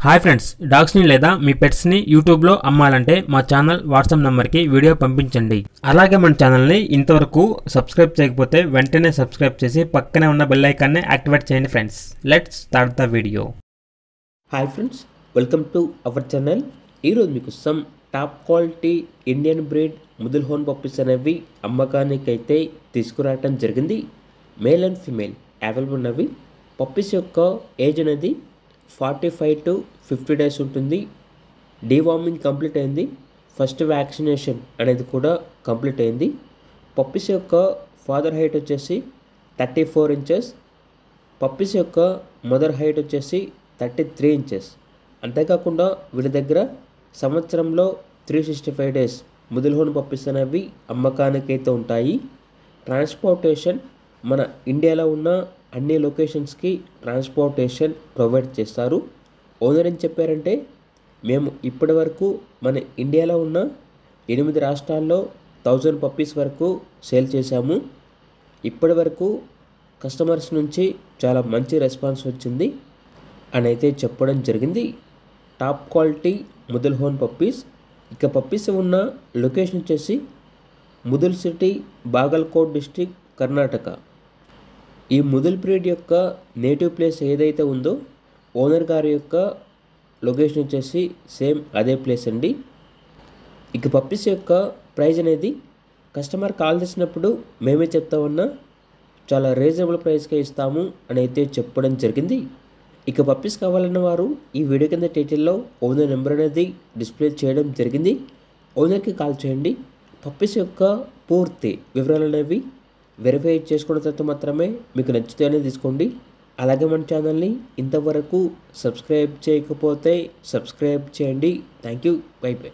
Hi friends, డాగ్స్ని లేదా మీ పెట్స్ని యూట్యూబ్లో అమ్మాలంటే మా ఛానల్ వాట్సాప్ నెంబర్కి వీడియో పంపించండి. అలాగే మన ఛానల్ని ఇంతవరకు సబ్స్క్రైబ్ చేయకపోతే వెంటనే సబ్స్క్రైబ్ చేసి పక్కనే ఉన్న బెల్ ఐకాన్ని యాక్టివేట్ చేయండి friends. Let's start the video. Hi friends, welcome to our channel. ఈరోజు మీకు some top quality Indian breed Mudhol hound puppies అనేవి అమ్మకానికైతే తీసుకురావటం జరిగింది. మేల్ అండ్ ఫీమేల్ అవైలబుల్ ఉన్నవి. పప్పీస్ యొక్క ఏజ్ అనేది 45 to 50 డేస్ ఉంటుంది. డీవార్మింగ్ కంప్లీట్ అయింది. ఫస్ట్ వ్యాక్సినేషన్ అనేది కూడా కంప్లీట్ అయింది. పప్పీస్ యొక్క ఫాదర్ హైట్ వచ్చేసి 34 ఇంచెస్, పప్పీస్ యొక్క మదర్ హైట్ వచ్చేసి 33 ఇంచెస్. అంతేకాకుండా వీళ్ళ దగ్గర సంవత్సరంలో 365 డేస్ ముదుల్ హోన్ పప్పీస్ అనేవి అమ్మకానికైతే ఉంటాయి. ట్రాన్స్పోర్టేషన్ మన ఇండియాలో ఉన్న అన్ని లొకేషన్స్కి ట్రాన్స్పోర్టేషన్ ప్రొవైడ్ చేస్తారు. ఓనర్ ఏం చెప్పారంటే, మేము ఇప్పటి వరకు మన ఇండియాలో ఉన్న 8 రాష్ట్రాల్లో 1000 పప్పీస్ వరకు సేల్ చేశాము. ఇప్పటి వరకు కస్టమర్స్ నుంచి చాలా మంచి రెస్పాన్స్ వచ్చింది అని అయితే చెప్పడం జరిగింది. Top quality Mudhol hound puppies. ఇక పప్పీస్ ఉన్న లొకేషన్ వచ్చేసి ముదుల్ సిటీ, బాగల్కోట్ డిస్ట్రిక్ట్, కర్ణాటక. ఈ ముదుల్ బ్రీడ్ యొక్క నేటివ్ ప్లేస్ ఏదైతే ఉందో ఓనర్ గారి యొక్క లొకేషన్ వచ్చేసి సేమ్ అదే ప్లేస్ అండి. ఇక పప్పీస్ యొక్క ప్రైస్ అనేది కస్టమర్ కాల్ చేసినప్పుడు మేమే చెప్తామన్నా చాలా రీజనబుల్ ప్రైస్కే ఇస్తాము అని అయితే చెప్పడం జరిగింది. ఇక పప్పీస్ కావాలన్న వారు ఈ వీడియో కింద టైటిల్లో ఓనర్ నెంబర్ అనేది డిస్ప్లే చేయడం జరిగింది. ఓనర్కి కాల్ చేయండి. పప్పీస్ యొక్క పూర్తి వివరాలు అనేవి వెరిఫై చేసుకున్న తర్వాత మాత్రమే మీకు నచ్చితేనే తీసుకోండి. అలాగే మన ఛానల్ని ఇంతవరకు సబ్స్క్రైబ్ చేయకపోతే సబ్స్క్రైబ్ చేయండి. Thank you. By by.